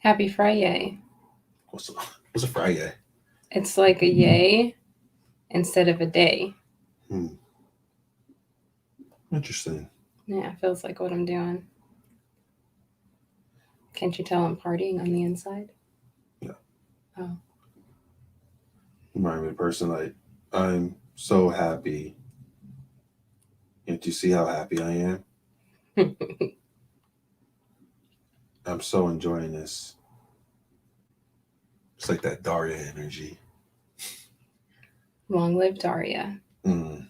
Happy Friday. What's a Friday? It's like a yay instead of a day. Hmm. Interesting. Yeah, it feels like what I'm doing. Can't you tell I'm partying on the inside? Yeah. Oh. Remind me of a person like I'm so happy. Can't you see how happy I am? I'm so enjoying this. It's like that Daria energy. Long live Daria. Mm.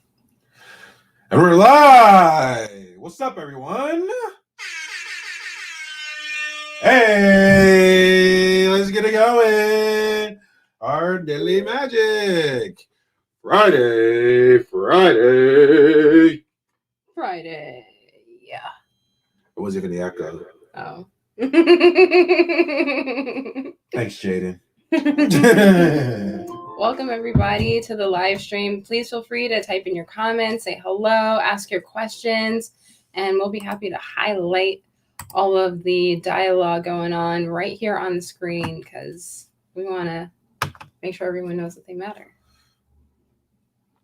And we're live. What's up, everyone? Hey, let's get it going. Our daily magic. Friday. Friday. Yeah. Or was it going to echo? Oh. Thanks, Jaden. Welcome, everybody, to the live stream. Please feel free to type in your comments, say hello, ask your questions, and we'll be happy to highlight all of the dialogue going on right here on the screen because we want to make sure everyone knows that they matter.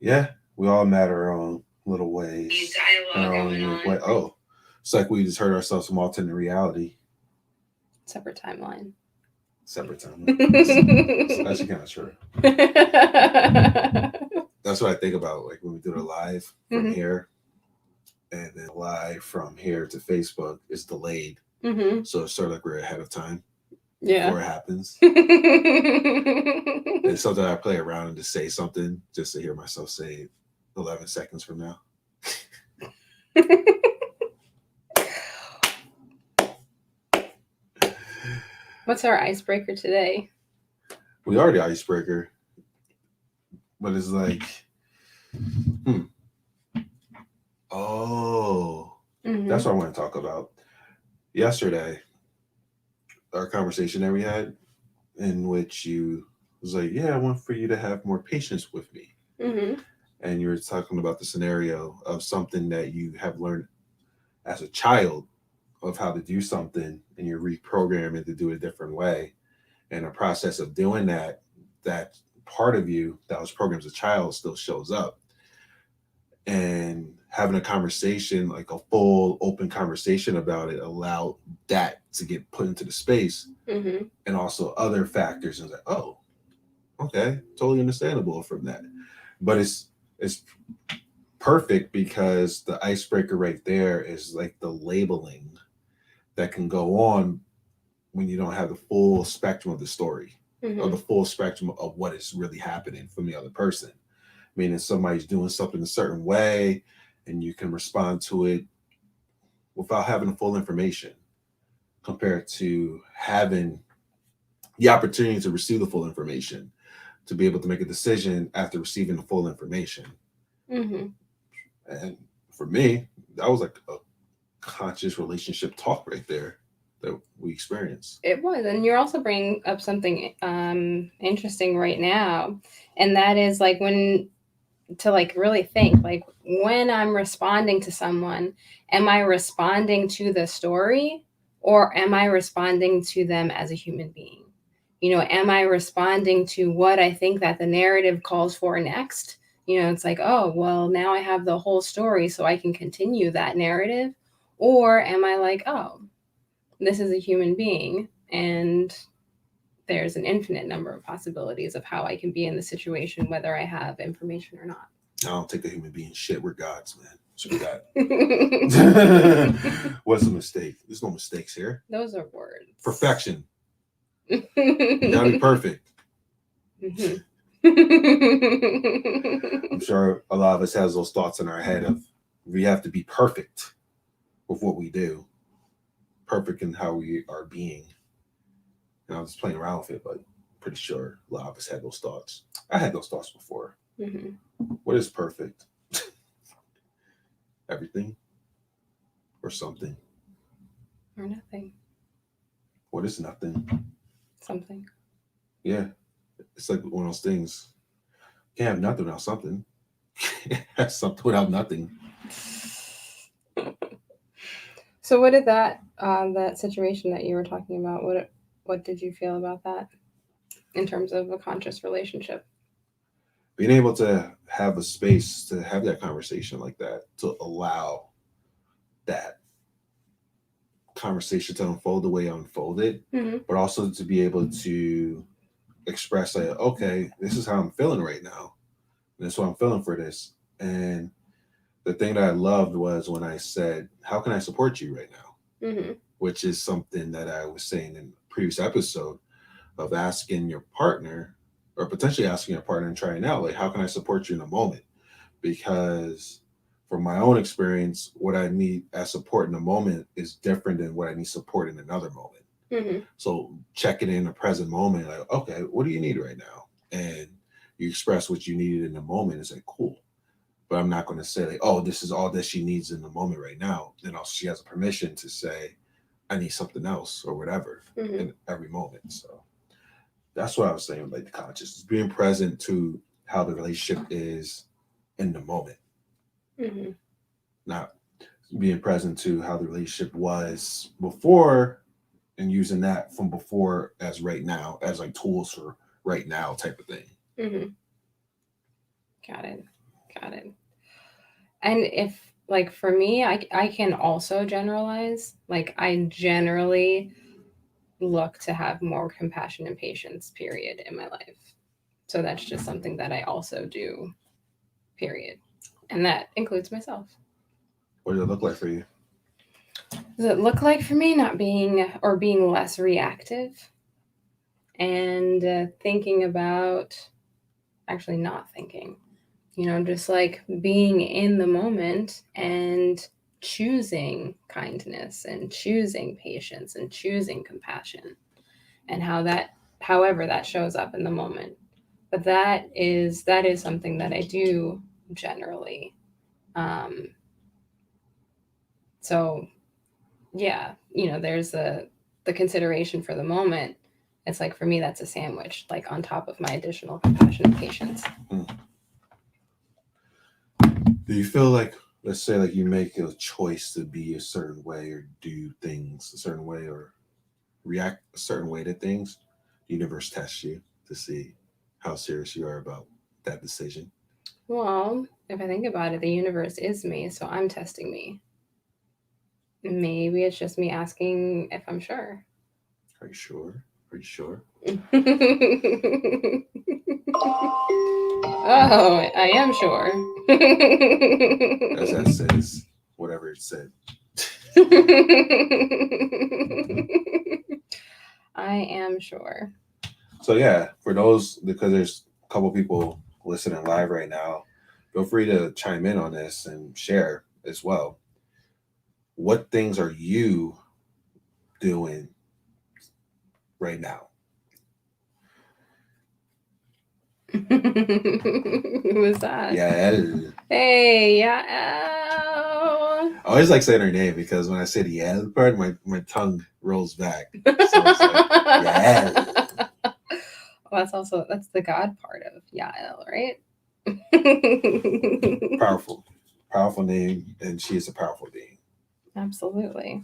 Yeah, we all matter our own little ways. Our own unique way. Oh, it's like we just heard ourselves from alternate reality. Separate timeline. Separate timeline. That's actually kind of true. That's what I think about, like when we do the live from here, and then live from here to Facebook is delayed. So it's sort of like we're ahead of time. Before it happens. And sometimes I play around and just say something just to hear myself say it 11 seconds from now. What's our icebreaker today? We are the icebreaker. But it's like, that's what I want to talk about. Yesterday, our conversation that we had, in which you was like, yeah, I want for you to have more patience with me. And you were talking about the scenario of something that you have learned as a child of how to do something, and you're reprogramming to do it a different way. And the process of doing that, that part of you that was programmed as a child still shows up. And having a conversation, like a full open conversation about it, allowed that to get put into the space. And also other factors. And it's like, oh, okay, totally understandable from that. But it's perfect because the icebreaker right there is like the labeling that can go on when you don't have the full spectrum of the story, or the full spectrum of what is really happening from the other person. Meaning somebody's doing something a certain way and you can respond to it without having the full information, compared to having the opportunity to receive the full information, to be able to make a decision after receiving the full information. And for me, that was like a conscious relationship talk right there that we experienced. It was. And you're also bringing up something interesting right now. And that is like when to like really think like when I'm responding to someone, am I responding to the story or am I responding to them as a human being? You know, am I responding to what I think that the narrative calls for next? You know, it's like, oh, well, now I have the whole story so I can continue that narrative. Or am I like, oh, this is a human being and there's an infinite number of possibilities of how I can be in the situation, whether I have information or not. I don't take the human being shit. We're gods, man. So we got. What's a mistake? There's no mistakes here. Those are words. Perfection. You gotta be perfect. I'm sure a lot of us has those thoughts in our head of we have to be perfect with what we do, perfect in how we are being. And I was just playing around with it, but I'm pretty sure a lot of us had those thoughts. I had those thoughts before. What is perfect? Everything or something? Or nothing. What is nothing? Something. Yeah. It's like one of those things. You can't have nothing without something. Have something without nothing. So what did that situation that you were talking about, what did you feel about that in terms of a conscious relationship? Being able to have a space to have that conversation like that, to allow that conversation to unfold the way it unfolded, Mm-hmm. but also to be able to express like, okay, this is how I'm feeling right now. This is what I'm feeling for this. And the thing that I loved was when I said, how can I support you right now? Mm-hmm. Which is something that I was saying in the previous episode of asking your partner or potentially asking your partner and trying out, like, how can I support you in a moment? Because from my own experience, what I need as support in a moment is different than what I need support in another moment. Mm-hmm. So checking in the present moment, like, okay, what do you need right now? And you express what you needed in the moment. It's like, cool. But I'm not going to say like, oh, this is all that she needs in the moment right now. Then also she has a permission to say, I need something else or whatever Mm-hmm. in every moment. So that's what I was saying, like the consciousness, being present to how the relationship is in the moment, Mm-hmm. not being present to how the relationship was before and using that from before as right now as like tools for right now type of thing. Mm-hmm. Got it. And if, like, for me, I can also generalize. Like, I generally look to have more compassion and patience, period, in my life. So that's just something that I also do, period. And that includes myself. What does it look like for you? Does it look like for me not being or being less reactive and thinking about actually not thinking, just like being in the moment and choosing kindness and choosing patience and choosing compassion, and however that shows up in the moment. But that is something that I do generally. So yeah, there's the consideration for the moment. It's like, for me, that's a sandwich, like on top of my additional compassion and patience. Do you feel like, let's say, like you make a choice to be a certain way or do things a certain way or react a certain way to things, the universe tests you to see how serious you are about that decision? Well, if I think about it, the universe is me, so I'm testing me. Maybe it's just me asking if I'm sure. Are you sure? Are you sure? Oh, I am sure. As that says, whatever it said. I am sure. So yeah, for those, because there's a couple people listening live right now, feel free to chime in on this and share as well. What things are you doing right now? Who was that? Yeah. Hey, yeah. I always like saying her name because when I say the yeah part, my tongue rolls back. So it's like, yeah. Well, that's the God part of Yael, right? Powerful name, and she is a powerful being. Absolutely.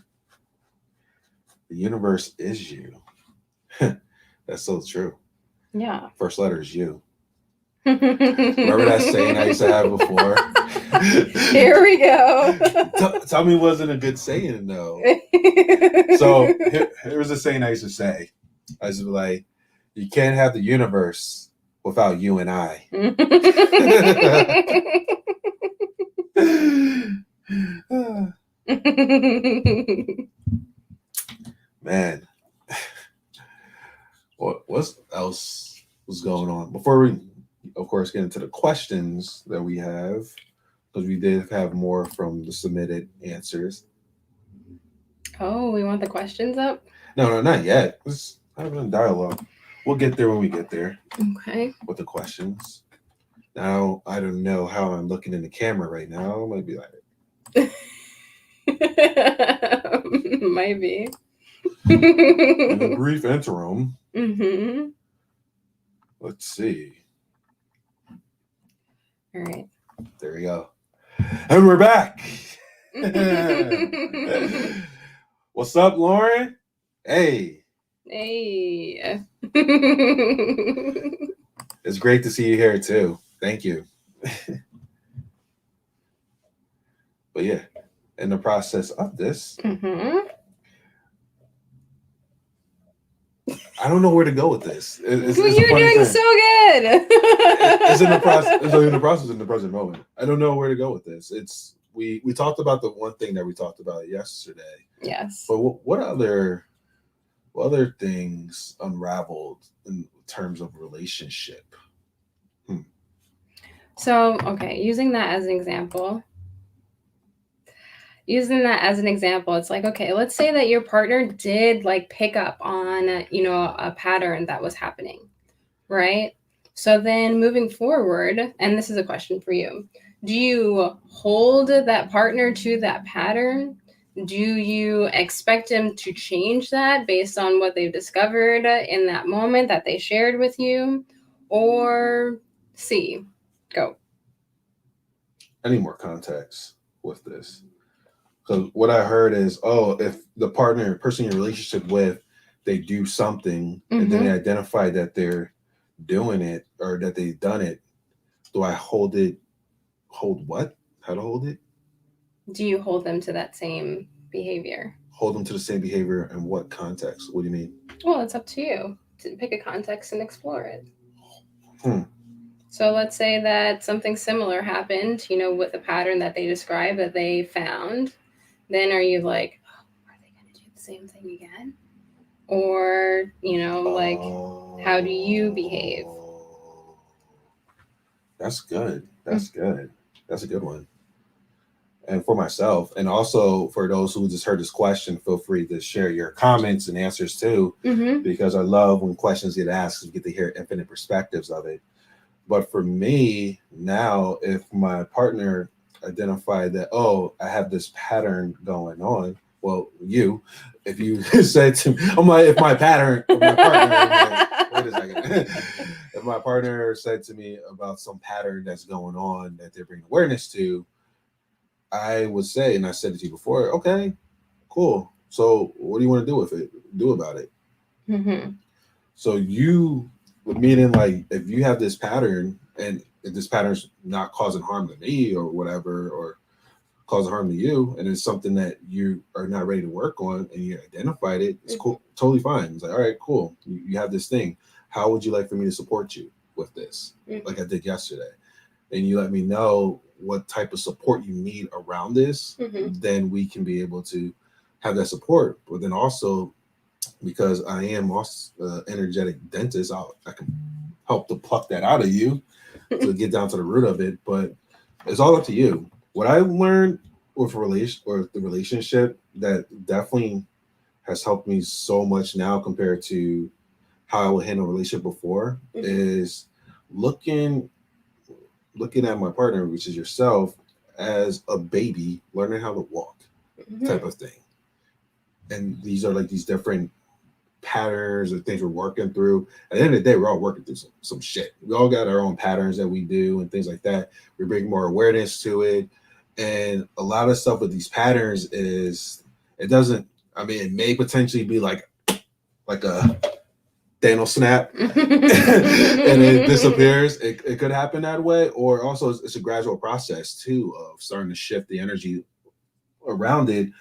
The universe is you. That's so true. Yeah. First letter is you. Remember that saying I used to have before? Here we go. Tell me, wasn't a good saying though. So here's a saying I used to say. I used to be like, you can't have the universe without you and I. Man, what else was going on? Before we, of course, get into the questions that we have, because we did have more from the submitted answers. Oh, we want the questions up? No, not yet. Let's have a dialogue. We'll get there when we get there. Okay. With the questions. Now, I don't know how I'm looking in the camera right now. I might be like... Might be. In a brief interim. Mm-hmm. Let's see. All right. There we go. And we're back. What's up, Lauren? Hey. Hey. It's great to see you here too. Thank you. But yeah, in the process of this, Mm-hmm. I don't know where to go with this. It's a You're funny doing thing. so good. It's in the process. It's in the process in the present moment. I don't know where to go with this. It's we talked about the one thing that we talked about yesterday, Yes. but what other things unraveled in terms of relationship? So, okay, using that as an example, it's like, okay, let's say that your partner did like pick up on, a pattern that was happening, right? So then moving forward, and this is a question for you, do you hold that partner to that pattern? Do you expect them to change that based on what they've discovered in that moment that they shared with you? Or C, go. I need more context with this. Because what I heard is, oh, if the person you're in a relationship with, they do something and then they identify that they're doing it or that they've done it, do I hold it? Hold what? How to hold it? Do you hold them to that same behavior? Hold them to the same behavior in what context? What do you mean? Well, it's up to you to pick a context and explore it. Hmm. So let's say that something similar happened, with the pattern that they described that they found. Then are you like, oh, are they going to do the same thing again? Or, like, how do you behave? That's good. That's good. That's a good one. And for myself, and also for those who just heard this question, feel free to share your comments and answers too, Mm-hmm. because I love when questions get asked, we get to hear infinite perspectives of it. But for me now, if my partner identified that, oh, I have this pattern going on, well, if you said to me, I'm like, if my partner, I'm like, wait a second. If my partner said to me about some pattern that's going on that they're bringing awareness to, I would say, and I said it to you before, okay, cool. So what do you want to do with it? Do about it. Mm-hmm. So meaning like if you have this pattern and if this pattern's not causing harm to me or whatever, or causing harm to you, and it's something that you are not ready to work on and you identified it, it's cool, totally fine. It's like, all right, cool. You have this thing. How would you like for me to support you with this? Like I did yesterday. And you let me know what type of support you need around this, then we can be able to have that support. But then also, because I am also energetic dentist, I can help to pluck that out of you to get down to the root of it. But it's all up to you. What I learned with the relationship that definitely has helped me so much now compared to how I would handle a relationship before is looking at my partner, which is yourself, as a baby learning how to walk type of thing. And these are like these different patterns or things we're working through. At the end of the day, we're all working through some shit. We all got our own patterns that we do and things like that. We bring more awareness to it. And a lot of stuff with these patterns is it may potentially be like a Thanos snap and it disappears. It could happen that way, or also it's a gradual process too of starting to shift the energy around it.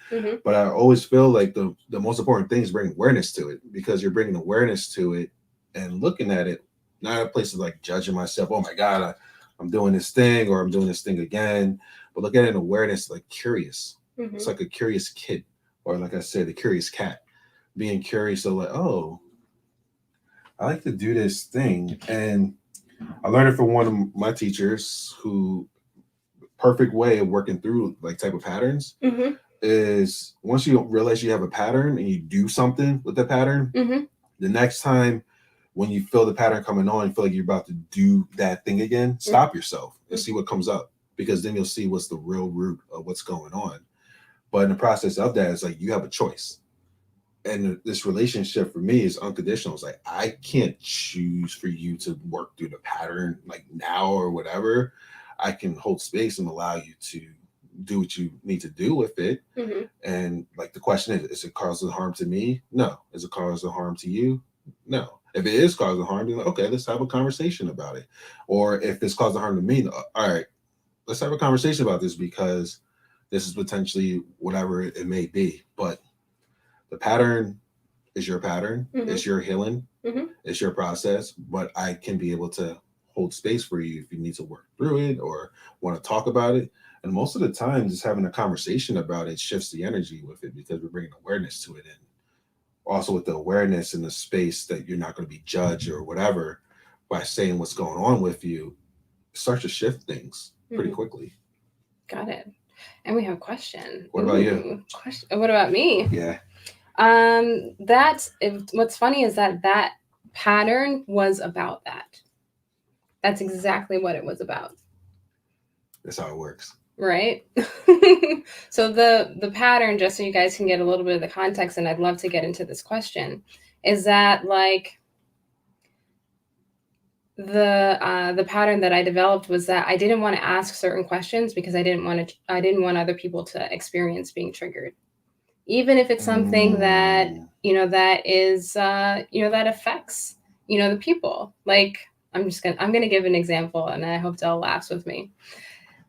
But I always feel like the most important thing is bringing awareness to it, because you're bringing awareness to it and looking at it, not at places like judging myself. Oh my God, I'm doing this thing or I'm doing this thing again. But look at it in awareness, like curious. It's like a curious kid, or like I said, a curious cat, being curious of like, oh, I like to do this thing. And I learned it from one of my teachers who perfect way of working through like type of patterns is once you realize you have a pattern and you do something with the pattern, the next time when you feel the pattern coming on, you feel like you're about to do that thing again, stop yourself and see what comes up, because then you'll see what's the real root of what's going on. But in the process of that, it's like you have a choice. And this relationship for me is unconditional. It's like I can't choose for you to work through the pattern like now or whatever. I can hold space and allow you to do what you need to do with it. Mm-hmm. And like the question is it causing harm to me? No. Is it causing harm to you? No. If it is causing harm, then okay, let's have a conversation about it. Or if it's causing harm to me, all right, let's have a conversation about this because this is potentially whatever it may be. But the pattern is your pattern. Mm-hmm. It's your healing. Mm-hmm. It's your process. But I can be able to hold space for you if you need to work through it or want to talk about it. And most of the time, just having a conversation about it shifts the energy with it because we're bringing awareness to it. And also with the awareness in the space that you're not going to be judged or whatever by saying what's going on with you, start to shift things pretty quickly. Got it. And we have a question. What about you? Question. What about me? Yeah. What's funny is that pattern was about that. That's exactly what it was about. That's how it works. Right? So the pattern, just so you guys can get a little bit of the context, and I'd love to get into this question, is that like the pattern that I developed was that I didn't want to ask certain questions because I didn't want other people to experience being triggered. Even if it's something that, that is, that affects, the people. Like, I'm going to give an example, and I hope Del laughs with me.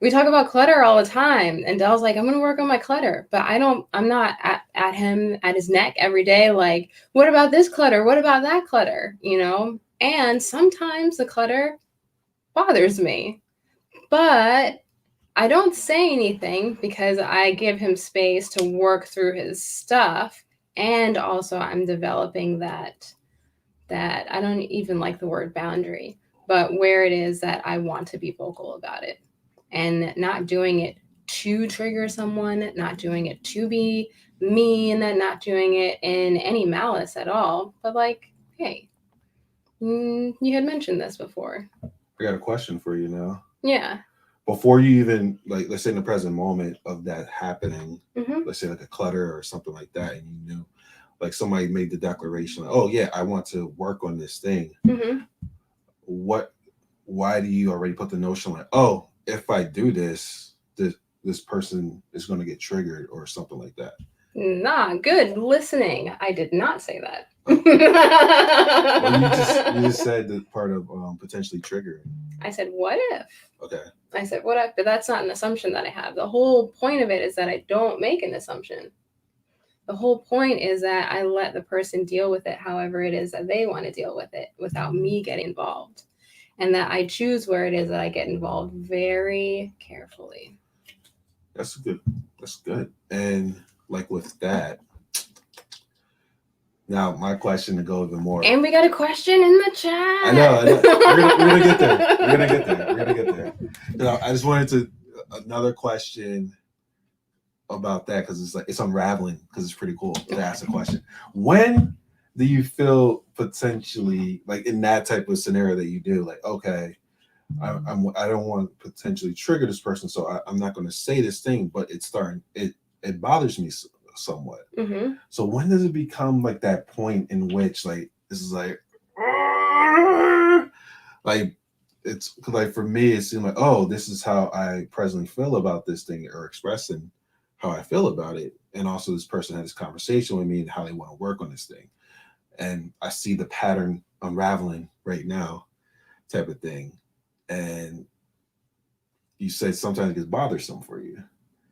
We talk about clutter all the time, and Del's like, I'm going to work on my clutter, but I'm not at him, at his neck every day. Like, what about this clutter? What about that clutter? And sometimes the clutter bothers me, but I don't say anything because I give him space to work through his stuff. And also I'm developing that I don't even like the word boundary, but where it is that I want to be vocal about it and not doing it to trigger someone, not doing it to be mean, not doing it in any malice at all. But like, hey, you had mentioned this before. I got a question for you now. Yeah. Before you even, like, let's say in the present moment of that happening, mm-hmm. let's say like a clutter or something like that, and you knew, like somebody made the declaration, like, oh yeah, I want to work on this thing. Mm-hmm. Why do you already put the notion like, oh, if I do this person is going to get triggered or something like that? Nah, good listening. I did not say that. Well, you just said the part of potentially triggering. I said, what if? Okay. I said, what if? But that's not an assumption that I have. The whole point of it is that I don't make an assumption. The whole point is that I let the person deal with it however it is that they want to deal with it without me getting involved. And that I choose where it is that I get involved very carefully. That's good. And like with that, now my question to go even more. And we got a question in the chat. I know. We're gonna get there. We're gonna get there. I just wanted another question about that because it's unraveling because it's pretty cool to ask a question. When do you feel potentially like in that type of scenario that you do, like, okay, I don't want to potentially trigger this person, so I'm not going to say this thing, but it bothers me somewhat. Mm-hmm. So when does it become like that point in which like this is like it's like for me it seemed like, oh, this is how I presently feel about this thing or expressing how I feel about it, and also this person had this conversation with me and how they want to work on this thing, and I see the pattern unraveling right now, type of thing. And you said sometimes it gets bothersome for you.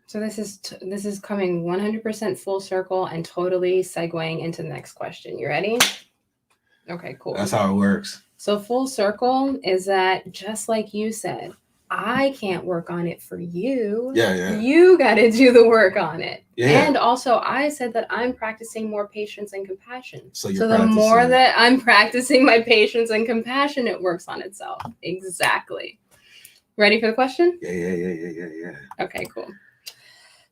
So this is coming 100% full circle and totally segueing into the next question. You ready? Okay, cool. That's how it works. So full circle is that just like you said, I can't work on it for you. Yeah. You got to do the work on it. Yeah. And also I said that I'm practicing more patience and compassion. So the more that I'm practicing my patience and compassion, it works on itself. Exactly. Ready for the question? Yeah. Okay, cool.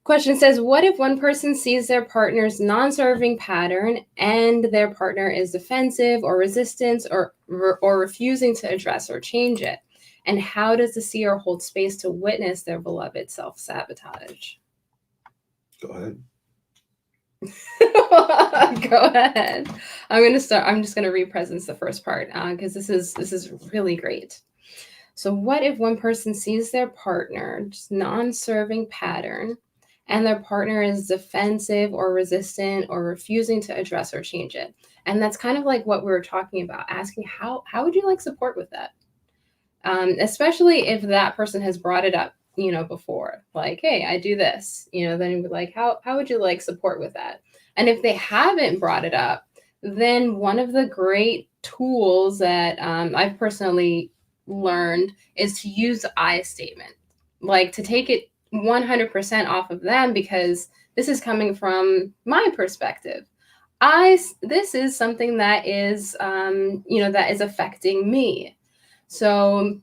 Question says, what if one person sees their partner's non-serving pattern and their partner is defensive or resistant or refusing to address or change it? And how does the seer hold space to witness their beloved self-sabotage? Go ahead. Go ahead. I'm going to start. I'm just going to represent the first part because this is really great. So what if one person sees their partner's non-serving pattern and their partner is defensive or resistant or refusing to address or change it? And that's kind of like what we were talking about, asking how would you like support with that? Especially if that person has brought it up, before, like, hey, I do this, then you'd be like, how would you like support with that? And if they haven't brought it up, then one of the great tools that I've personally learned is to use I statement, like to take it 100% off of them, because this is coming from my perspective. This is something that is, that is affecting me. So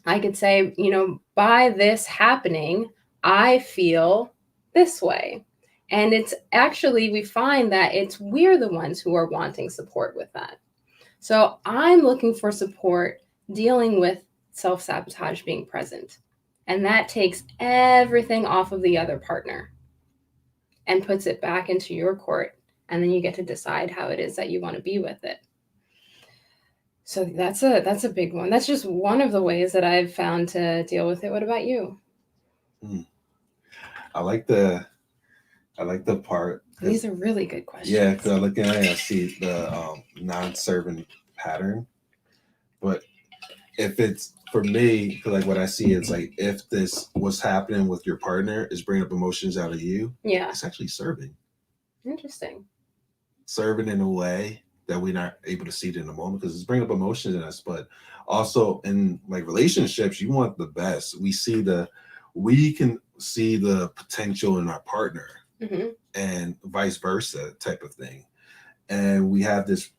I could say, by this happening, I feel this way. And it's actually, we find that we're the ones who are wanting support with that. So I'm looking for support dealing with self-sabotage being present. And that takes everything off of the other partner and puts it back into your court. And then you get to decide how it is that you want to be with it. So that's a big one. That's just one of the ways that I've found to deal with it. What about you? I like the part. These are really good questions. Yeah, because I'm looking at it, I see the non-serving pattern. But if it's for me, like what I see is like if this what's happening with your partner is bringing up emotions out of you, yeah, it's actually serving. Interesting. Serving in a way that we're not able to see it in the moment because it's bringing up emotions in us. But also in like relationships, you want the best. We can see the potential in our partner, and vice versa type of thing. And we have this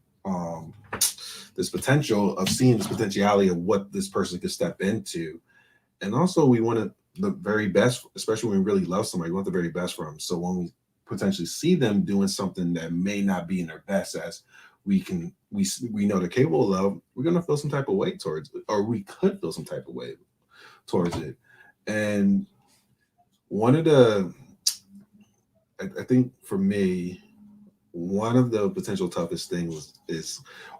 potential of seeing this potentiality of what this person could step into. And also we want the very best, especially when we really love somebody, we want the very best for them. So when we potentially see them doing something that may not be in their best, as we know they're capable of, we're going to feel some type of way towards it, or we could feel some type of way towards it. And one of the, I think for me, one of the potential toughest things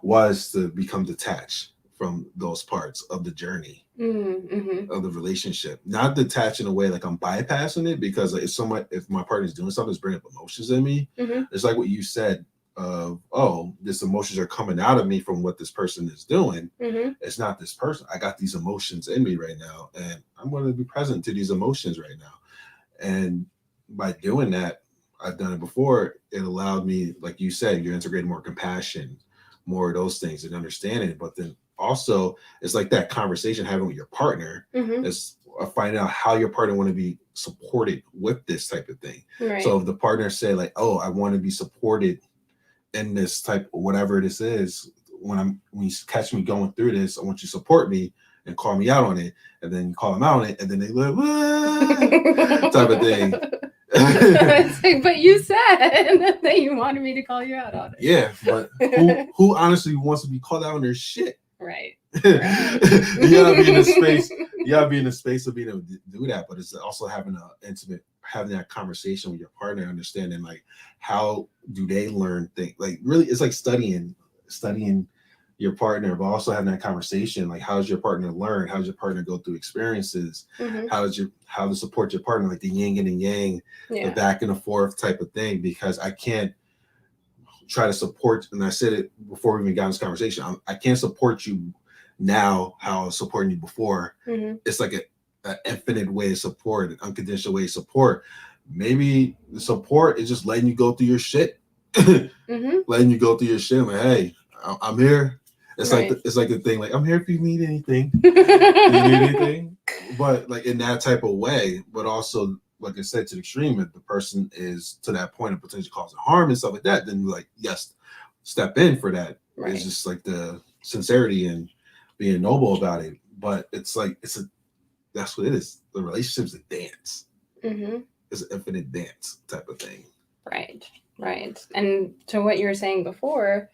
was to become detached from those parts of the journey of the relationship. Not detached in a way like I'm bypassing it, because if my partner's doing something that's bringing up emotions in me, it's like what you said of, oh, these emotions are coming out of me from what this person is doing. It's not this person. I got these emotions in me right now, and I'm going to be present to these emotions right now. And by doing that, I've done it before. It allowed me, like you said, you're integrating more compassion, more of those things, and understanding. But then also, it's like that conversation having with your partner is finding out how your partner want to be supported with this type of thing. Right. So if the partner say like, "Oh, I want to be supported in this type, whatever this is, when you catch me going through this, I want you to support me and call me out on it," and then you call them out on it, and then they like, type of thing. Like, but you said that you wanted me to call you out on it. Yeah, but who honestly wants to be called out on their shit? Right. You gotta be in a space. You gotta be in a space of being able to do that. But it's also having that conversation with your partner, understanding like how do they learn things. Like really, it's like studying your partner, but also having that conversation. Like, how does your partner learn? How does your partner go through experiences? How to support your partner, like the yin and the yang, the back and the forth type of thing. Because I can't try to support, and I said it before we even got in this conversation, I can't support you now how I was supporting you before. It's like an infinite way of support, an unconditional way of support. Maybe the support is just letting you go through your shit. Letting you go through your shit. I'm like, hey, I'm here. It's right. It's like the thing, like, I'm here if you need anything. You need anything? But like in that type of way, but also, like I said, to the extreme, if the person is to that point of potentially causing harm and stuff like that, then like, yes, step in for that. Right. It's just like the sincerity and being noble about it. But it's like, that's what it is. The relationship's a dance. It's an infinite dance type of thing. Right. And to what you were saying before,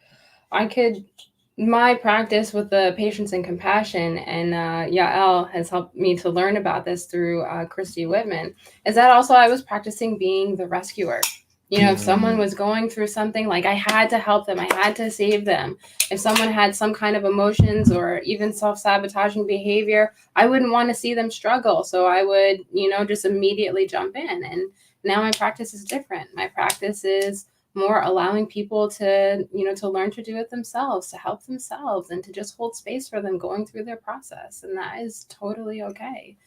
my practice with the patience and compassion, and Yael has helped me to learn about this through Christy Whitman, is that also I was practicing being the rescuer. You know, if someone was going through something, like I had to help them, I had to save them. If someone had some kind of emotions or even self-sabotaging behavior, I wouldn't want to see them struggle. So I would, you know, just immediately jump in. And now my practice is different. My practice is more allowing people to, you know, to learn to do it themselves, to help themselves, and to just hold space for them going through their process. And that is totally okay.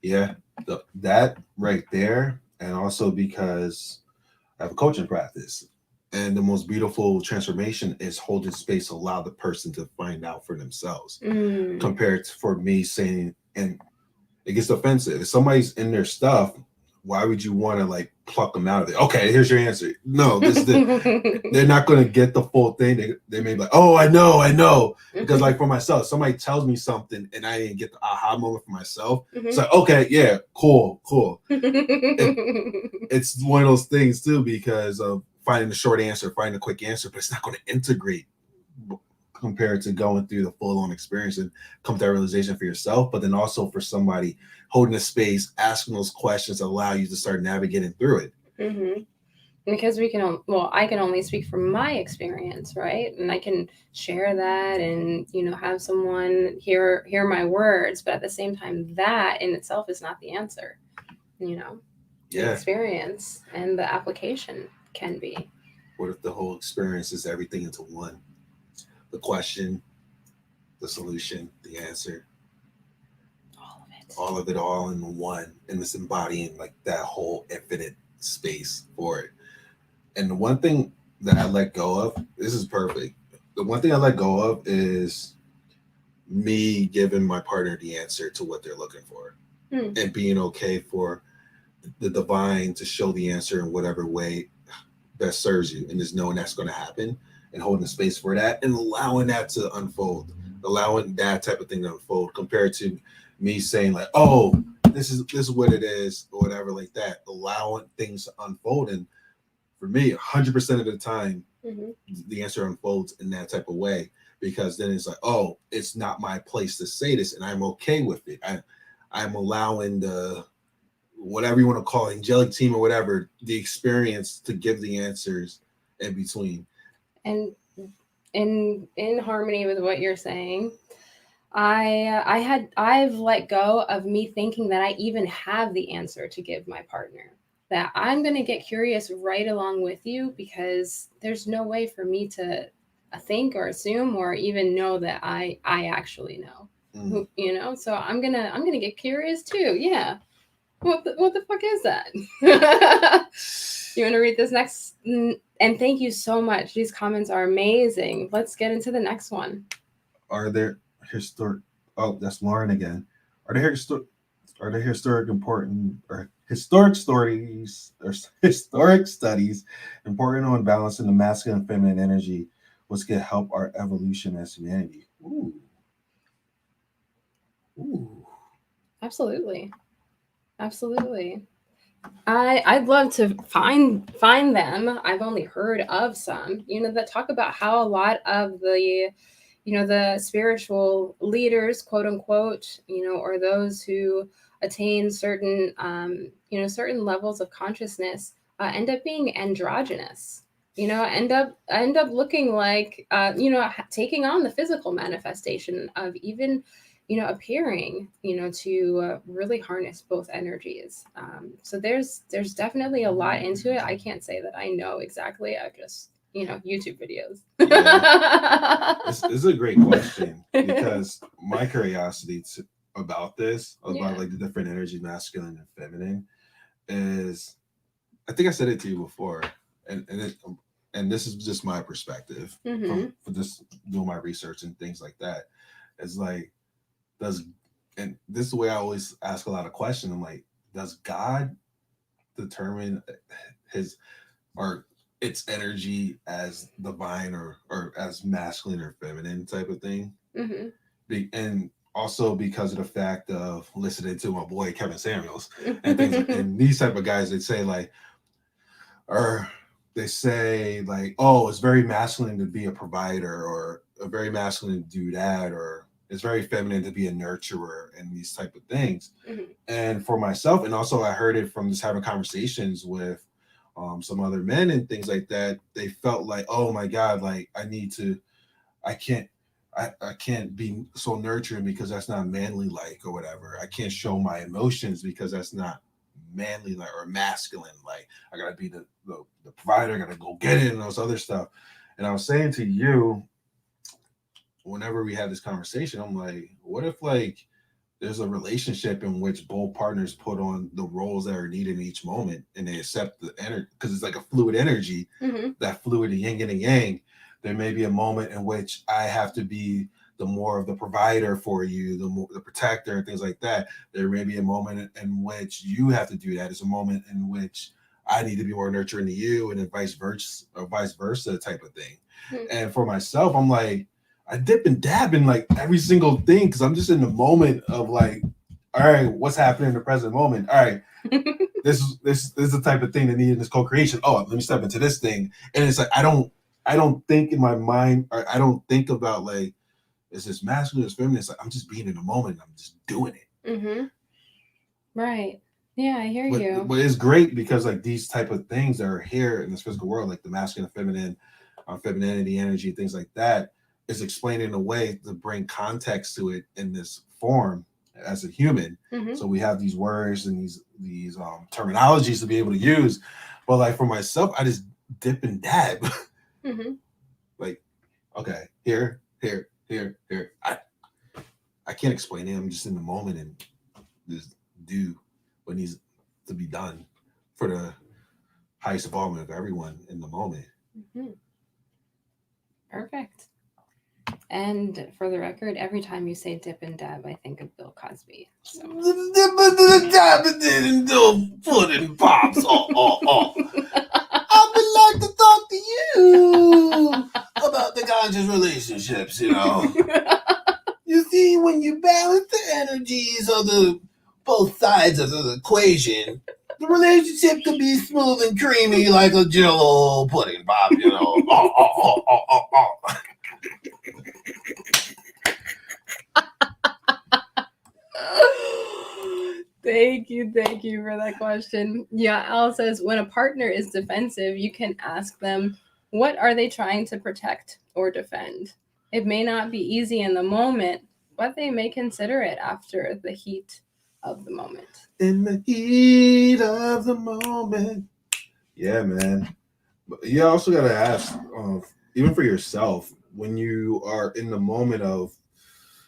Yeah, that right there. And also because I have a coaching practice. And the most beautiful transformation is holding space, allow the person to find out for themselves. Compared to for me saying, and it gets offensive. If somebody's in their stuff, why would you want to like pluck them out of it? Okay, here's your answer. No, they're not going to get the full thing. They may be like, oh, I know. Because like for myself, somebody tells me something and I didn't get the aha moment for myself. It's like, okay, yeah, cool. It's one of those things too, because of finding the short answer, finding the quick answer, but it's not going to integrate compared to going through the full-on experience and come to that realization for yourself, but then also for somebody holding the space, asking those questions allow you to start navigating through it. Because I can only speak from my experience, right? And I can share that and, you know, have someone hear my words, but at the same time, that in itself is not the answer, you know. The experience and the application can be. What if the whole experience is everything into one? The question, the solution, the answer, all of it all in one, and it's embodying like that whole infinite space for it. And the one thing that I let go of, this is perfect. The one thing I let go of is me giving my partner the answer to what they're looking for, and being okay for the divine to show the answer in whatever way best serves you, and just knowing that's going to happen and holding the space for that and allowing that to unfold, allowing that type of thing to unfold, compared to me saying like, oh, this is what it is or whatever like that. Allowing things to unfold, and for me 100% of the time the answer unfolds in that type of way, because then it's like, oh, it's not my place to say this and I'm okay with it. I'm allowing the whatever you want to call it, angelic team or whatever, the experience to give the answers in between. And in harmony with what you're saying, I've let go of me thinking that I even have the answer to give my partner. That I'm going to get curious right along with you, because there's no way for me to think or assume or even know that I actually know. You know, so I'm gonna get curious too. Yeah. What the fuck is that? You want to read this next? And thank you so much. These comments are amazing. Let's get into the next one. Are there historic? Oh, that's Lauren again. Are there historic important or historic stories or historic studies important on balancing the masculine and feminine energy, which can help our evolution as humanity? Ooh. Absolutely. I'd love to find them. I've only heard of some, you know, that talk about how a lot of the, you know, the spiritual leaders, quote unquote, you know, or those who attain certain, you know, certain levels of consciousness end up being androgynous. You know, end up looking like, you know, taking on the physical manifestation of even, you know, appearing, you know, to really harness both energies. So there's definitely a lot into it. I can't say that I know exactly. I've just, you know, YouTube videos. Yeah. This is a great question, because my curiosity about this, about like the different energy, masculine and feminine, is, I think I said it to you before, and this is just my perspective for just doing my research and things like that. It's like, and this is the way I always ask a lot of questions. I'm like, does God determine his or its energy as divine or as masculine or feminine type of thing? And also because of the fact of listening to my boy Kevin Samuels and things like, and these type of guys, they say like, or they say like, oh, it's very masculine to be a provider, or a very masculine to do that, or it's very feminine to be a nurturer, and these type of things. And for myself, and also I heard it from just having conversations with some other men and things like that, they felt like, oh my God, like I can't I can't be so nurturing because that's not manly like or whatever. I can't show my emotions because that's not manly like or masculine. Like I gotta be the provider, I gotta go get it and those other stuff. And I was saying to you, whenever we had this conversation, I'm like, what if like there's a relationship in which both partners put on the roles that are needed in each moment and they accept the energy because it's like a fluid energy, that fluid yin and yang. There may be a moment in which I have to be the more of the provider for you, the protector, and things like that. There may be a moment in which you have to do that. There's a moment in which I need to be more nurturing to you, and then vice versa type of thing. And for myself, I'm like, I dip and dab in like every single thing because I'm just in the moment of like, all right, what's happening in the present moment? All right, this is the type of thing that needed this co-creation. Oh, let me step into this thing, and it's like I don't think in my mind, or I don't think about like, is this masculine, is feminine? It's like I'm just being in the moment. I'm just doing it. Right. Yeah, I hear you. But it's great because like these type of things that are here in this physical world, like the masculine, feminine, femininity, energy, things like that, is explained in a way to bring context to it in this form as a human. So we have these words and these terminologies to be able to use. But like for myself, I just dip and dab. Like, okay, here. I can't explain it. I'm just in the moment and just do what needs to be done for the highest involvement of everyone in the moment. Perfect. And for the record, every time you say dip and dab, I think of Bill Cosby. So. Dab and do pudding pops. I would like to talk to you about the conscious relationships, you know. You see, when you balance the energies of the both sides of the equation, the relationship can be smooth and creamy like a Jell-O pudding pop, you know. Thank you for that question. Yeah, Al says when a partner is defensive, you can ask them, what are they trying to protect or defend? It may not be easy in the moment, but they may consider it after the heat of the moment. In the heat of the moment. Yeah, man. But you also got to ask, even for yourself, when you are in the moment of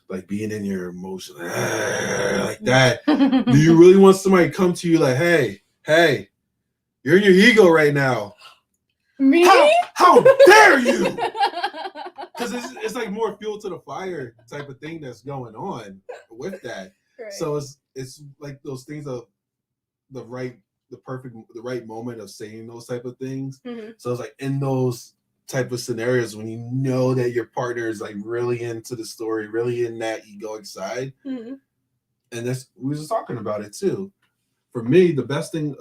like being in your emotion, like that, do you really want somebody to come to you like, hey, you're in your ego right now? Me? How dare you? Because it's like more fuel to the fire type of thing that's going on with that. Right. So it's like those things of the right moment of saying those type of things. So it's like in those type of scenarios when you know that your partner is like really into the story, really in that egoic side. And that's we were just talking about it too. For me, the best thing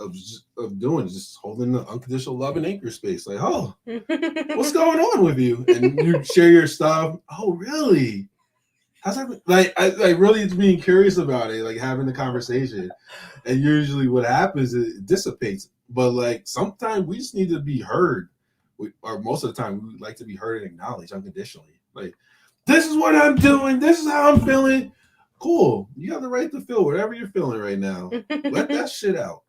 of doing is just holding the unconditional love and anchor space. Like, oh, what's going on with you? And you share your stuff. Oh, really? How's that? Like, I really being curious about it, like having the conversation. And usually what happens is it dissipates. But like sometimes we just need to be heard. Or most of the time we like to be heard and acknowledged unconditionally. Like, this is what I'm doing. This is how I'm feeling. Cool. You have the right to feel whatever you're feeling right now. Let that shit out.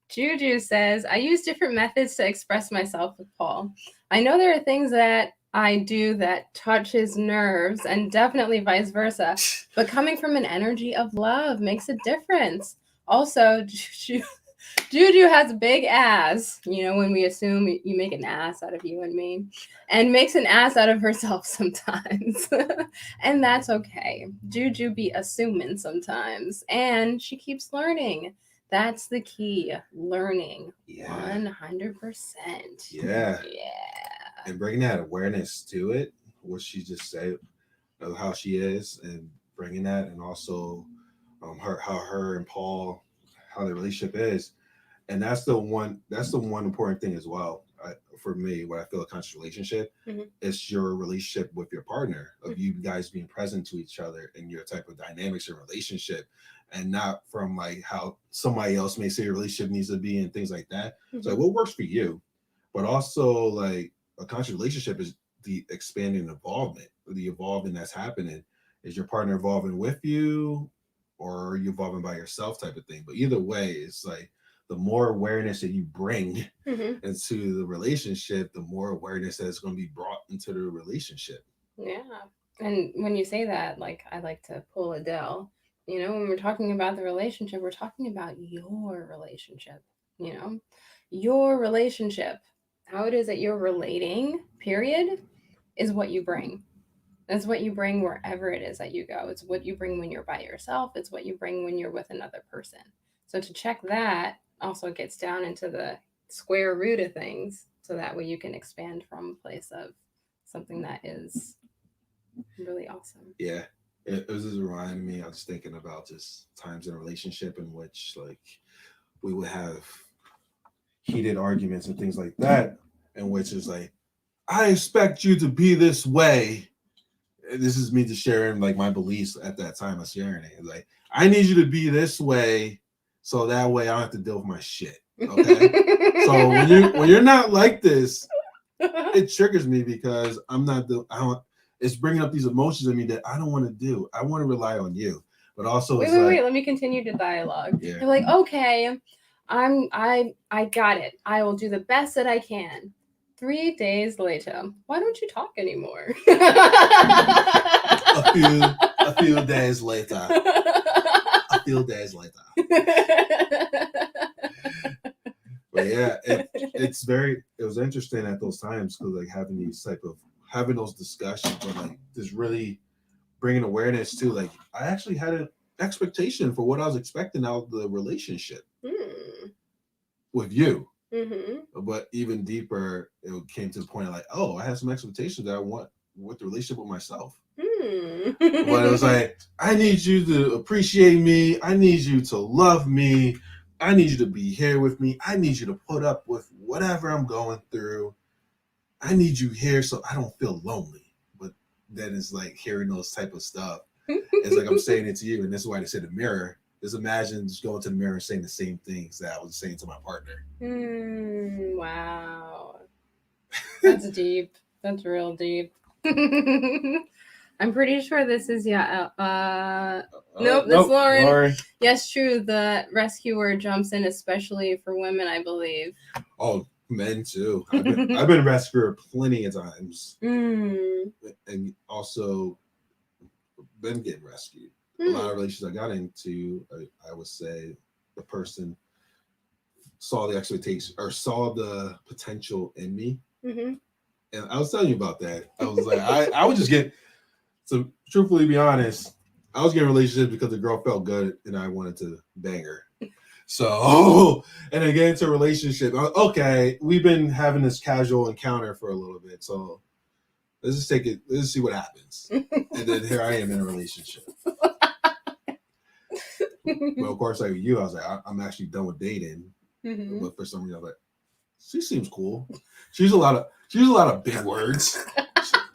Juju says, I use different methods to express myself with Paul. I know there are things that I do that touch his nerves and definitely vice versa, but coming from an energy of love makes a difference. Also, Juju has a big ass, you know, when we assume you make an ass out of you and me, and makes an ass out of herself sometimes. And that's okay. Juju be assuming sometimes, and she keeps learning. That's the key. Learning. Yeah. 100%. Yeah. And bringing that awareness to it, what she just said of how she is, and bringing that, and also how her and Paul, how their relationship is. And that's the one important thing as well. For me, what I feel a conscious relationship is your relationship with your partner, of you guys being present to each other and your type of dynamics and relationship. and not from like how somebody else may say a relationship needs to be and things like that. Mhm. So like, what works for you? But also like a conscious relationship is the expanding involvement, the evolving that's happening. Is your partner evolving with you, or are you evolving by yourself type of thing? But either way, it's like the more awareness that you bring Mhm. into the relationship, the more awareness that's going to be brought into the relationship. Yeah. And when you say that, like, I like to pull Adele. You know, when we're talking about the relationship, we're talking about your relationship, you know, your relationship. How it is that you're relating, period, is what you bring. It's what you bring wherever it is that you go. It's what you bring when you're by yourself. It's what you bring when you're with another person. So to check that also gets down into the square root of things. So that way you can expand from a place of something that is really awesome. Yeah. It was just reminding me, I was thinking about just times in a relationship in which like we would have heated arguments and things like that, in which is like, I expect you to be this way. This is me just sharing like my beliefs at that time. I was sharing it. It's like, I need you to be this way, so that way I don't have to deal with my shit. Okay. So when you're not like this, it triggers me because I don't. It's bringing up these emotions in me that I don't want to do. I want to rely on you, but also wait, it's wait, like, wait. Let me continue the dialogue. yeah. They're like, okay, I got it. I will do the best that I can. 3 days later, why don't you talk anymore? a few days later. A few days later. But yeah, it was interesting at those times because like having those discussions, but like just really bringing awareness to like I actually had an expectation for what I was expecting out of the relationship with you. Mm-hmm. But even deeper, it came to the point of like, oh, I had some expectations that I want with the relationship with myself. But it was like, I need you to appreciate me. I need you to love me. I need you to be here with me. I need you to put up with whatever I'm going through. I need you here so I don't feel lonely. But then it's like hearing those type of stuff. It's like I'm saying it to you, and this is why they say the mirror. Just imagine just going to the mirror and saying the same things that I was saying to my partner. Wow. That's deep. That's real deep. I'm pretty sure this is nope, that's Lauren. Yes, true. The rescuer jumps in, especially for women, I believe. Oh, men too. I've been rescued plenty of times, and also been getting rescued. A lot of relationships I got into, I would say, the person saw the expectation or saw the potential in me, and I was telling you about that. I was like, I would just get. So truthfully, be honest, I was getting relationships because the girl felt good and I wanted to bang her. So, and then get into a relationship. Okay, we've been having this casual encounter for a little bit, so let's just take it. Let's see what happens. And then here I am in a relationship. But of course, like you, I was like, I'm actually done with dating. But for some reason, I was like, she seems cool. She used a lot of big words.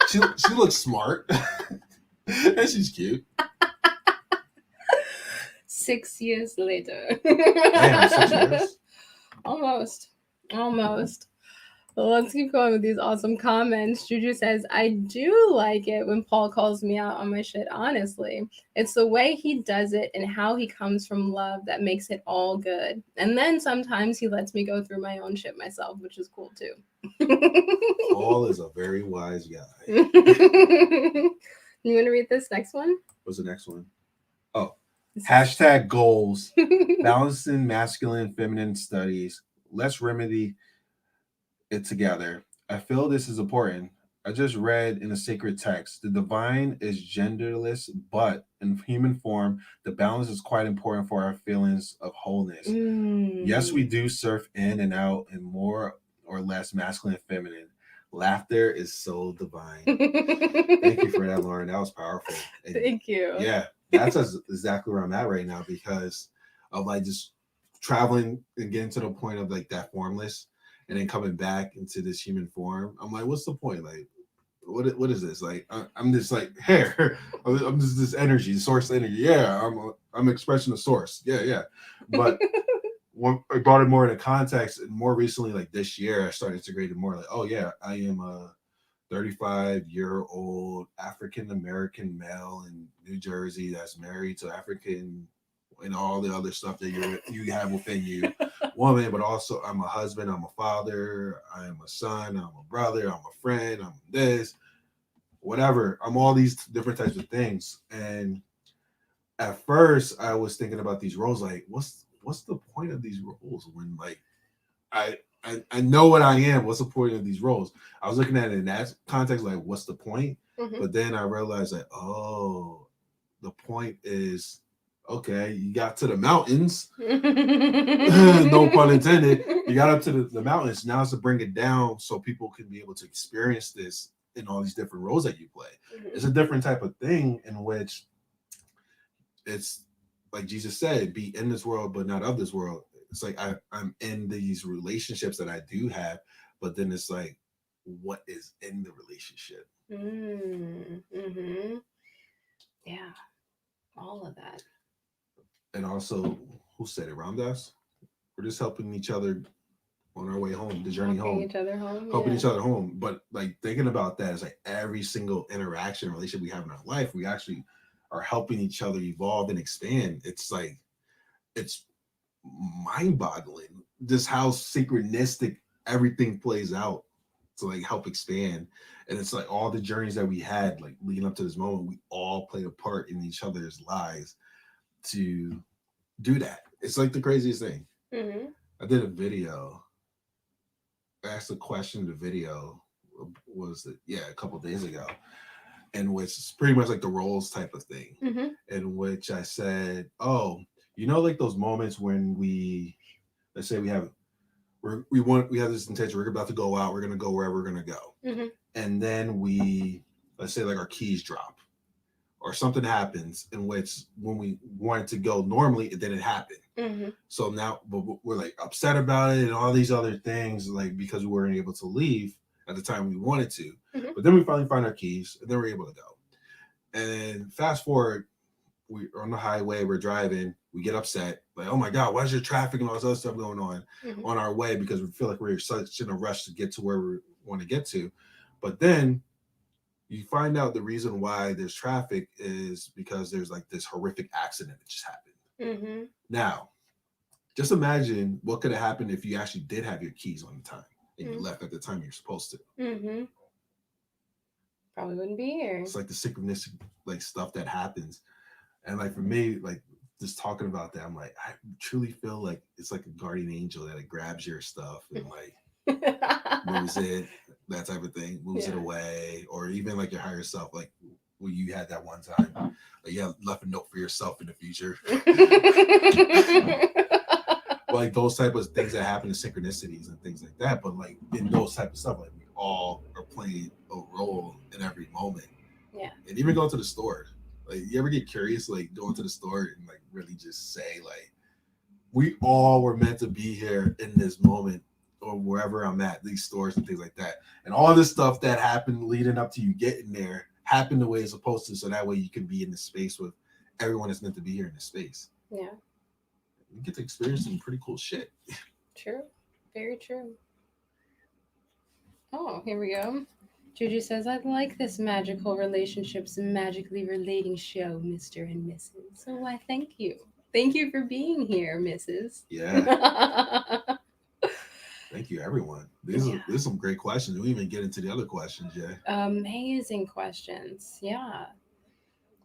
She looks smart. And she's cute. 6 years later. Damn, 6 years. Almost. Well, let's keep going with these awesome comments. Juju says, I do like it when Paul calls me out on my shit, honestly. It's the way he does it and how he comes from love that makes it all good. And then sometimes he lets me go through my own shit myself, which is cool too. Paul is a very wise guy. You want to read this next one? What's the next one? Oh, hashtag goals. Balancing masculine and feminine studies. Let's remedy it together. I feel this is important. I just read in a sacred text, the divine is genderless, but in human form, the balance is quite important for our feelings of wholeness. Yes, we do surf in and out in more or less masculine and feminine. Laughter is so divine. Thank you for that, Lauren. That was powerful. And thank you. Yeah, that's exactly where I'm at right now because of like just traveling and getting to the point of like that formless and then coming back into this human form. I'm like, what's the point? Like, what is this? Like, I'm just like hair. I'm just this energy, source energy. Yeah, I'm expressing the source. Yeah. But when I brought it more into context, and more recently, like this year, I started integrating more like, oh yeah, I am a 35-year-old African American male in New Jersey that's married to African and all the other stuff that you have within you, woman. But also, I'm a husband, I'm a father, I am a son, I'm a brother, I'm a friend, I'm this, whatever. I'm all these different types of things. And at first, I was thinking about these roles like, what's the point of these roles when like I know what I am. What's the point of these roles? I was looking at it in that context, like, what's the point? Mhm. But then I realized that, oh, the point is, okay, you got to the mountains, no pun intended. You got up to the mountains. Now it's to bring it down so people can be able to experience this in all these different roles that you play. It's a different type of thing in which it's like Jesus said, be in this world, but not of this world. It's like I'm in these relationships that I do have, but then it's like, what is in the relationship? Mm-hmm. Yeah, all of that. And also, who said it? Ramdas? We're just helping each other on our way home, the journey Walking home, each other home. helping Yeah. each other home. But like thinking about that is like every single interaction, relationship we have in our life, we actually are helping each other evolve and expand. It's like, it's mind-boggling just how synchronistic everything plays out to like help expand. And it's like all the journeys that we had like leading up to this moment, we all played a part in each other's lives to do that. It's like the craziest thing. Mm-hmm. I did a video, I asked a question in the video, was it, yeah, a couple days ago, in which it's pretty much like the roles type of thing, Mm-hmm. in which I said, oh, you know, like those moments when we, let's say we have we have this intention, we're about to go out, we're gonna go wherever we're gonna go. Mm-hmm. And then we, let's say like our keys drop or something happens in which when we wanted to go normally, it didn't happen. Mm-hmm. So now but we're like upset about it and all these other things, like because we weren't able to leave at the time we wanted to. Mm-hmm. But then we finally find our keys and then we're able to go. And fast forward, we're on the highway, we're driving, we get upset, like, oh my God, why is there traffic and all this other stuff going on our way, because we feel like we're such in a rush to get to where we want to get to. But then you find out the reason why there's traffic is because there's like this horrific accident that just happened. Mm-hmm. Now, just imagine what could have happened if you actually did have your keys on the time and you left at the time you're supposed to. Mm-hmm. Probably wouldn't be here. It's like the synchronistic like stuff that happens. And like for me, like just talking about that, I'm like, I truly feel like it's like a guardian angel that like grabs your stuff and like moves it, that type of thing, moves it away, or even like your higher self, like when you had that one time, like you left a note for yourself in the future. Like those type of things that happen in synchronicities and things like that. But like in those type of stuff, like we all are playing a role in every moment. Yeah. And even going to the store. Like you ever get curious, like going to the store and like really just say like, we all were meant to be here in this moment or wherever I'm at, these stores and things like that. And all this stuff that happened leading up to you getting there happened the way it's supposed to. So that way you can be in the space with everyone that's meant to be here in this space. Yeah. You get to experience some pretty cool shit. True. Very true. Oh, here we go. Juju says, I like this magical relationships and magically relating show, Mr. and Mrs. So why thank you. Thank you for being here, Mrs. Yeah. Thank you, everyone. These are some great questions. We didn't even get into the other questions yet. Amazing questions. Yeah.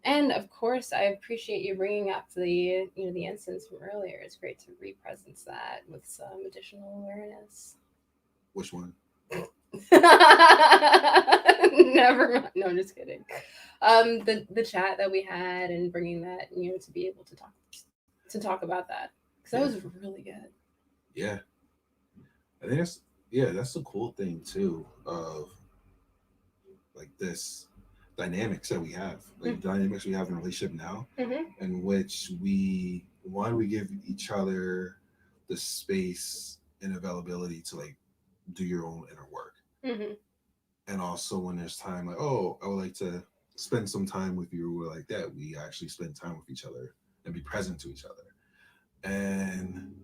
And of course, I appreciate you bringing up the the instance from earlier. It's great to re-presence that with some additional awareness. Which one? Never mind. No, I'm just kidding. The chat that we had and bringing that to be able to talk about that, because that was really good. Yeah, I think that's the cool thing too of like this dynamics that we have, like dynamics we have in a relationship now, in which we give each other the space and availability to like do your own inner work. And also when there's time, like, oh, I would like to spend some time with you, or like that, we actually spend time with each other and be present to each other. And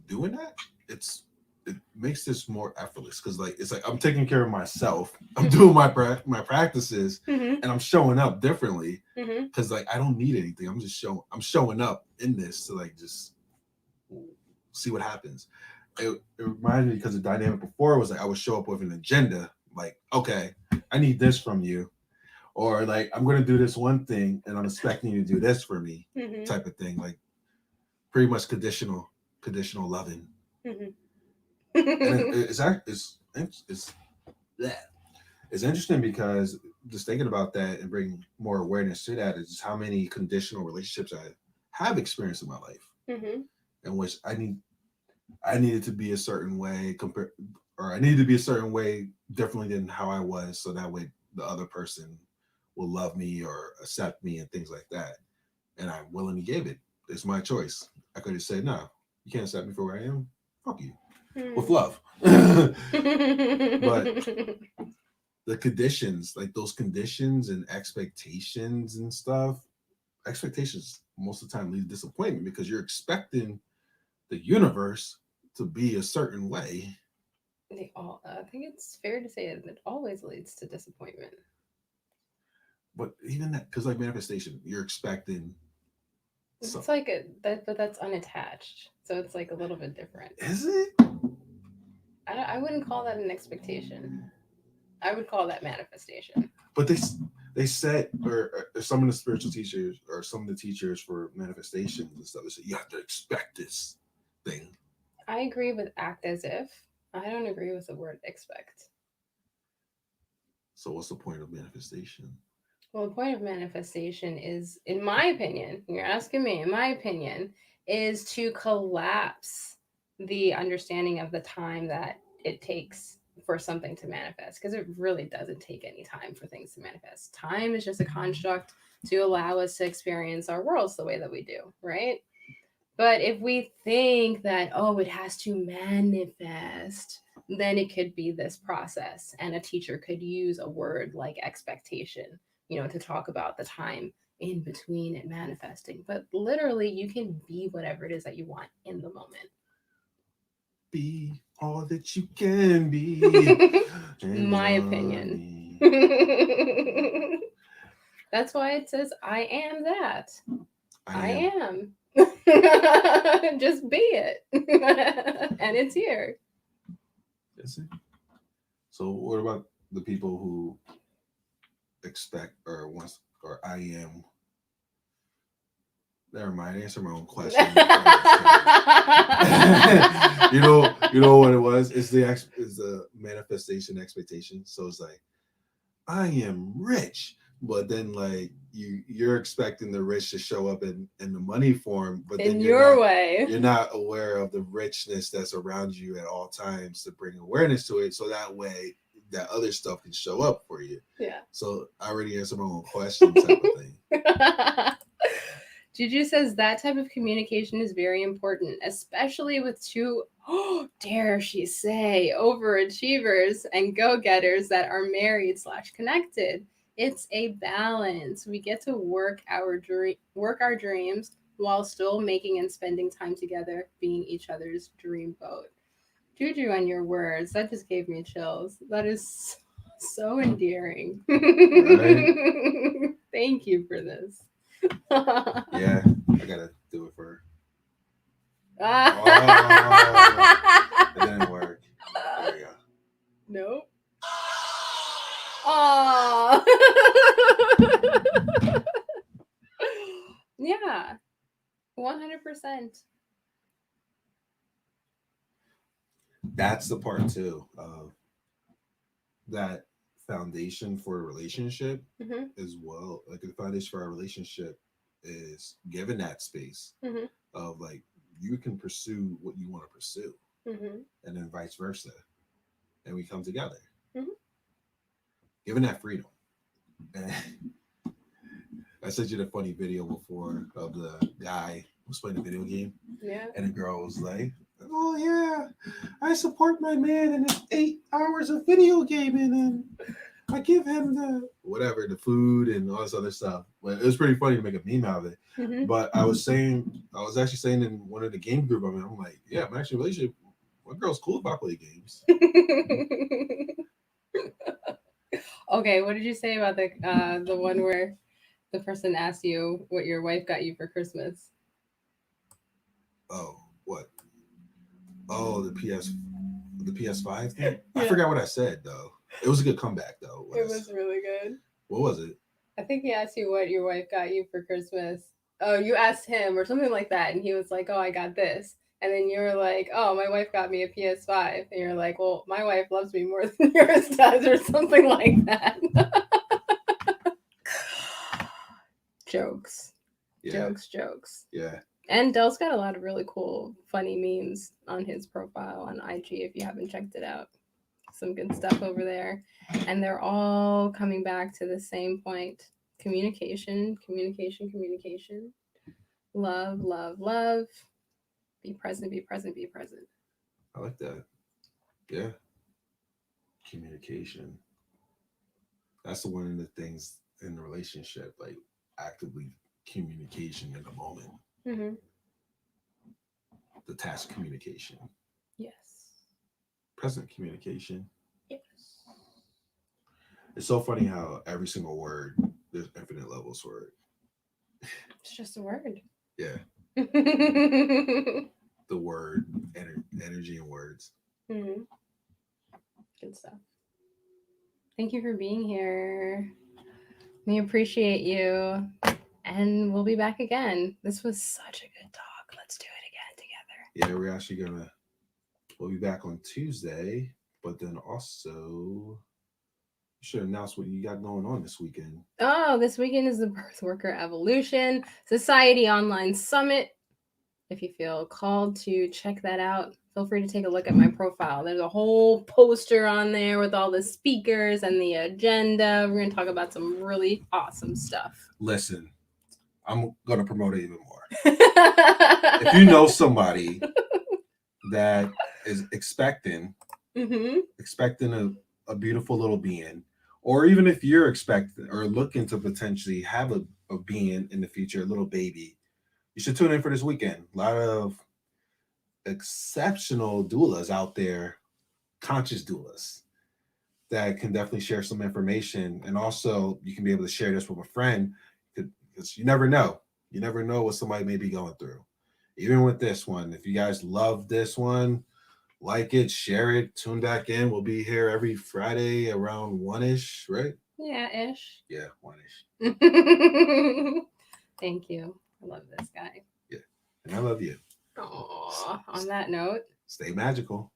doing that, it makes this more effortless because like it's like I'm taking care of myself. I'm doing my practices, Mm-hmm. and I'm showing up differently Mm-hmm. because like I don't need anything. I'm showing up in this to like just see what happens. It reminded me because the dynamic before was like I would show up with an agenda, like, okay, I need this from you, or like I'm gonna do this one thing and I'm expecting you to do this for me, Mm-hmm. type of thing. Like pretty much conditional loving. Mm-hmm. And it's that. It's interesting because just thinking about that and bringing more awareness to that is just how many conditional relationships I have experienced in my life, Mm-hmm. in which I needed to be a certain way or I needed to be a certain way differently than how I was, so that way the other person will love me or accept me and things like that. And I willingly gave it. It's my choice. I could have said, no, you can't accept me for where I am. Fuck you. With love. But the conditions, like those conditions and expectations and stuff, expectations most of the time lead to disappointment because you're expecting the universe to be a certain way. I think it's fair to say that it always leads to disappointment. But even that, because like manifestation, you're expecting It's some. like but that's unattached, so it's like a little bit different. Is it? I wouldn't call that an expectation. I would call that manifestation. But they said, or some of the spiritual teachers or some of the teachers for manifestations and stuff, they said you have to expect this thing. I agree with act as if. I don't agree with the word expect. So what's the point of manifestation? Well, the point of manifestation is, in my opinion, you're asking me, in my opinion, is to collapse the understanding of the time that it takes for something to manifest. Because it really doesn't take any time for things to manifest. Time is just a construct to allow us to experience our worlds the way that we do, right? But if we think that, oh, it has to manifest, then it could be this process. And a teacher could use a word like expectation, to talk about the time in between it manifesting. But literally, you can be whatever it is that you want in the moment. Be all that you can be. My opinion. That's why it says, I am that. I am. Just be it. And it's here. Is it? So what about the people who expect or wants or I am? Never mind. Answer my own question. You know what it was. It's the manifestation expectation. So it's like I am rich, but then like you're expecting the rich to show up in the money form, but then in your not, way. you're not aware of the richness that's around you at all times to bring awareness to it, so that way that other stuff can show up for you. Yeah. So I already answered my own question, type of thing. Juju says that type of communication is very important, especially with two, dare she say, overachievers and go-getters that are married/connected. It's a balance. We get to work our dreams while still making and spending time together, being each other's dream boat. Juju, on your words, that just gave me chills. That is so endearing. Right? Thank you for this. Yeah, I gotta do it for her. Oh, it didn't work. There you go. Nope. Oh. Yeah. 100%. That's the part too of that foundation for a relationship Mm-hmm. as well. Like the foundation for our relationship is given that space Mm-hmm. of like you can pursue what you want to pursue, Mm-hmm. and then vice versa, and we come together. Mm-hmm. Given that freedom. And I sent you the funny video before of the guy who was playing a video game, Yeah. and the girl was like, "Oh yeah, I support my man in his 8 hours of video gaming, and I give him the food and all this other stuff. But it was pretty funny to make a meme out of it. Mhm. But I was actually saying in one of the game group, I'm like, yeah, my actual relationship, my girl's cool about play games. Okay, what did you say about the one where the person asked you what your wife got you for Christmas? Oh, what? Oh, the PS5 thing. I Yeah. forgot what I said though. It was a good comeback though. It was really good. What was it? I think he asked you what your wife got you for Christmas. Oh, you asked him or something like that, and he was like, "Oh, I got this." And then you were like, "Oh, my wife got me a PS5." And you're like, "Well, my wife loves me more than yours does," or something like that. Jokes. Yeah. Jokes. Yeah. And Dell's got a lot of really cool, funny memes on his profile on IG if you haven't checked it out. Some good stuff over there. And they're all coming back to the same point. Communication. Love. Be present. I like that. Yeah. Communication. That's one of the things in the relationship, like actively communication in the moment. Mm-hmm. The task communication. Yes. Present communication. Yes. It's so funny how every single word, there's infinite levels for it. It's just a word. Yeah. Mm-hmm. The word, energy and words. Good stuff. Thank you for being here. We appreciate you. And we'll be back again. This was such a good talk. Let's do it again together. Yeah, we're actually we'll be back on Tuesday, but then also you should announce what you got going on this weekend. Oh, this weekend is the Birth Worker Evolution Society Online Summit. If you feel called to check that out, feel free to take a look at my profile. There's a whole poster on there with all the speakers and the agenda. We're going to talk about some really awesome stuff. Listen, I'm going to promote it even more. If you know somebody that is expecting a beautiful little being, or even if you're expecting or looking to potentially have a being in the future, a little baby, you should tune in for this weekend. A lot of exceptional doulas out there, conscious doulas, that can definitely share some information. And also you can be able to share this with a friend, because you never know. You never know what somebody may be going through. Even with this one, if you guys love this one, like it, share it, tune back in. We'll be here every Friday around 1-ish, right? Yeah, ish. Yeah, 1-ish. Thank you. I love this guy. Yeah, and I love you. Aww. On that note, stay magical.